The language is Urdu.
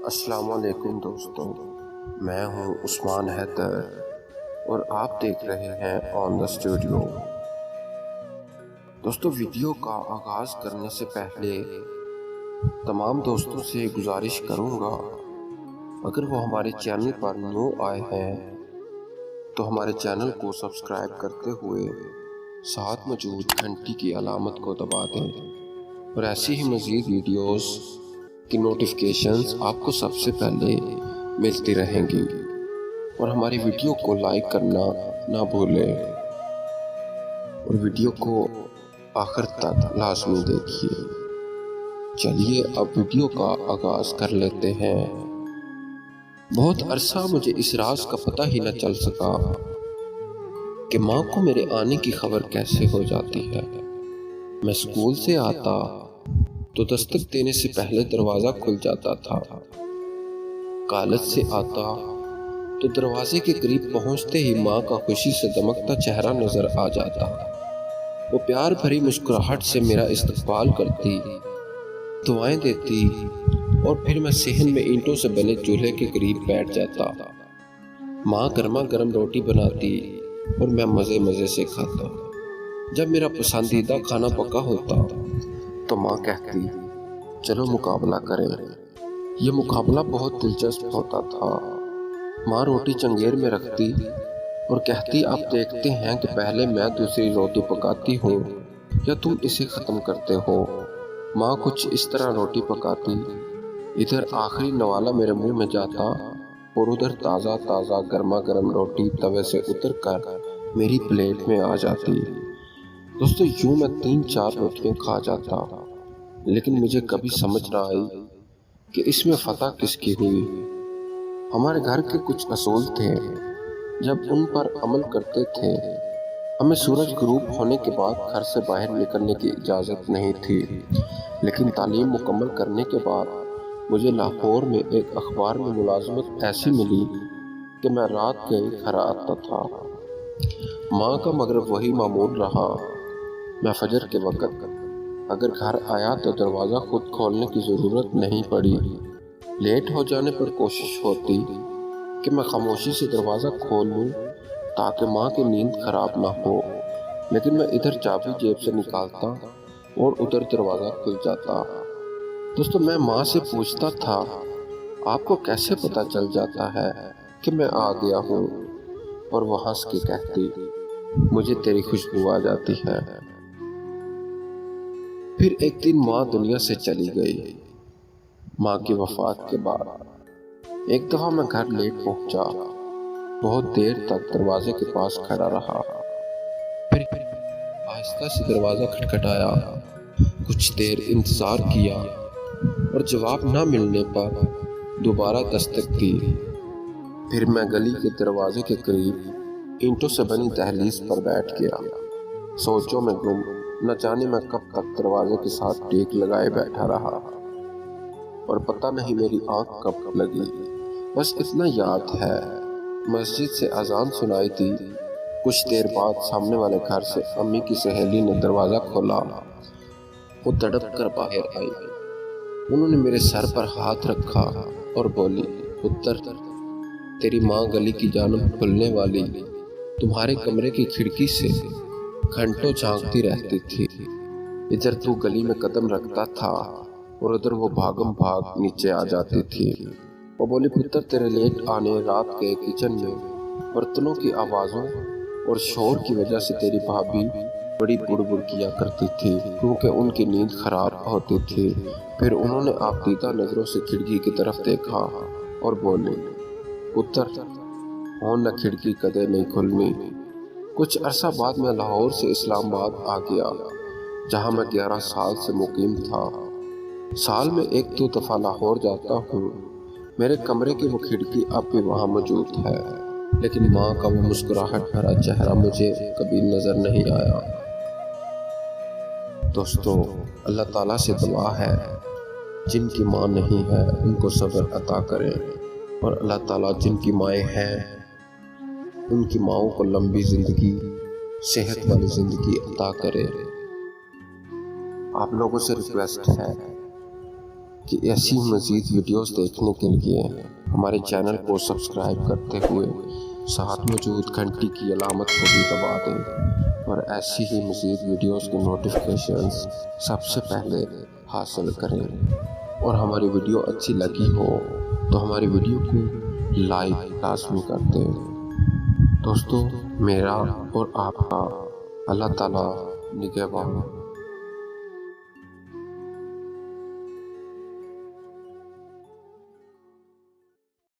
السلام علیکم دوستوں، میں ہوں عثمان حیدر اور آپ دیکھ رہے ہیں آن دا اسٹوڈیو۔ دوستوں، ویڈیو کا آغاز کرنے سے پہلے تمام دوستوں سے گزارش کروں گا، اگر وہ ہمارے چینل پر نیو آئے ہیں تو ہمارے چینل کو سبسکرائب کرتے ہوئے ساتھ موجود گھنٹی کی علامت کو دبا دیں اور ایسی ہی مزید ویڈیوز کی نوٹیفیکیشنز آپ کو سب سے پہلے ملتی رہیں گی، اور ہماری ویڈیو کو لائک کرنا نہ بھولیں اور ویڈیو کو آخر تک لازمی دیکھیے۔ چلیے اب ویڈیو کا آغاز کر لیتے ہیں۔ بہت عرصہ مجھے اس راز کا پتہ ہی نہ چل سکا کہ ماں کو میرے آنے کی خبر کیسے ہو جاتی ہے۔ میں اسکول سے آتا تو دستک دینے سے پہلے دروازہ کھل جاتا تھا، کالج سے آتا تو دروازے کے قریب پہنچتے ہی ماں کا خوشی سے دمکتا چہرہ نظر آ جاتا۔ وہ پیار بھری مسکراہٹ سے میرا استقبال کرتی، دعائیں دیتی اور پھر میں صحن میں اینٹوں سے بنے چولہے کے قریب بیٹھ جاتا۔ ماں گرما گرم روٹی بناتی اور میں مزے سے کھاتا۔ جب میرا پسندیدہ کھانا پکا ہوتا تو ماں کہتی، چلو مقابلہ کریں۔ یہ مقابلہ بہت دلچسپ ہوتا تھا۔ ماں روٹی چنگیر میں رکھتی اور کہتی، اب دیکھتے ہیں کہ پہلے میں دوسری روٹی پکاتی ہوں یا تم اسے ختم کرتے ہو۔ ماں کچھ اس طرح روٹی پکاتی، ادھر آخری نوالا میرے منہ میں جاتا اور ادھر تازہ گرما گرم روٹی توے سے اتر کر میری پلیٹ میں آ جاتی۔ دوستو، یوں میں 3-4 روٹیاں کھا جاتا، لیکن مجھے کبھی سمجھ نہ آئی کہ اس میں فتح کس کی ہوئی۔ ہمارے گھر کے کچھ اصول تھے، جب ان پر عمل کرتے تھے ہمیں سورج غروب ہونے کے بعد گھر سے باہر نکلنے کی اجازت نہیں تھی، لیکن تعلیم مکمل کرنے کے بعد مجھے لاہور میں ایک اخبار میں ملازمت ایسی ملی کہ میں رات گئے گھر آتا تھا۔ ماں کا مغرب وہی معمول رہا۔ میں فجر کے وقت اگر گھر آیا تو دروازہ خود کھولنے کی ضرورت نہیں پڑی۔ لیٹ ہو جانے پر کوشش ہوتی کہ میں خاموشی سے دروازہ کھول لوں تاکہ ماں کی نیند خراب نہ ہو، لیکن میں ادھر چابی جیب سے نکالتا اور ادھر دروازہ کھل جاتا۔ دوستو، میں ماں سے پوچھتا تھا، آپ کو کیسے پتہ چل جاتا ہے کہ میں آ گیا ہوں؟ اور وہ ہنس کے کہتی، مجھے تیری خوشبو آ جاتی ہے۔ پھر ایک دن ماں دنیا سے چلی گئی۔ ماں کی وفات کے بعد ایک دفعہ میں گھر لیٹ پہنچا، بہت دیر تک دروازے کے پاس کھڑا رہا، پھر آہستہ سے دروازہ کھٹکھٹایا، کچھ دیر انتظار کیا اور جواب نہ ملنے پر دوبارہ دستک دی۔ پھر میں گلی کے دروازے کے قریب اینٹوں سے بنی دہلیز پر بیٹھ گیا، سوچوں میں گم، نہ جانے میں کب تک دروازے کے ساتھ ٹیک لگائے بیٹھا رہا اور پتہ نہیں میری آنکھ کب لگی۔ بس اتنا یاد ہے، مسجد سے اذان سنائی تھی، کچھ دیر بعد سامنے والے گھر سے امی کی سہیلی نے دروازہ کھولا۔ وہ تڑپ کر باہر آئی، انہوں نے میرے سر پر ہاتھ رکھا اور بولی، پتر، تیری ماں گلی کی جانب کھلنے والی تمہارے کمرے کی کھڑکی سے گھنٹوں جھانکتی رہتی تھی۔ ادھر تو گلی میں قدم رکھتا تھا اور ادھر وہ بھاگم بھاگ نیچے آ جاتی تھی۔ وہ بولی، پتر، تیرے لیٹ آنے رات کے کچن میں برتنوں کی آوازوں اور شور کی وجہ سے تیری بھابھی بڑی بڑبڑ کیا کرتی تھی کیونکہ ان کی نیند خراب ہوتی تھی۔ پھر انہوں نے آبدیدہ نظروں سے کھڑکی کی طرف دیکھا اور بولے، پتر، ہون نہ کھڑکی کدے نہیں کھلنی۔ کچھ عرصہ بعد میں لاہور سے اسلام آباد آ گیا، جہاں میں 11 سال سے مقیم تھا۔ سال میں 1-2 دفعہ لاہور جاتا ہوں۔ میرے کمرے کی وہ کھڑکی اب بھی وہاں موجود ہے، لیکن ماں کا وہ مسکراہٹ بھرا چہرہ مجھے کبھی نظر نہیں آیا۔ دوستو، اللہ تعالیٰ سے دعا ہے، جن کی ماں نہیں ہے ان کو صبر عطا کرے، اور اللہ تعالیٰ جن کی مائیں ہیں ان کی ماؤں کو لمبی زندگی، صحت والی زندگی عطا کرے۔ آپ لوگوں سے ریکویسٹ ہے کہ ایسی مزید ویڈیوز دیکھنے کے لیے ہمارے چینل کو سبسکرائب کرتے ہوئے ساتھ موجود گھنٹی کی علامت کو بھی دبا دیں اور ایسی ہی مزید ویڈیوز کی نوٹیفیکیشنز سب سے پہلے حاصل کریں۔ اور ہماری ویڈیو اچھی لگی ہو تو ہماری ویڈیو کو لائک لازمی کر دیں۔ دوستو، میرا اور آپ کا اللہ تعالیٰ نگہبان۔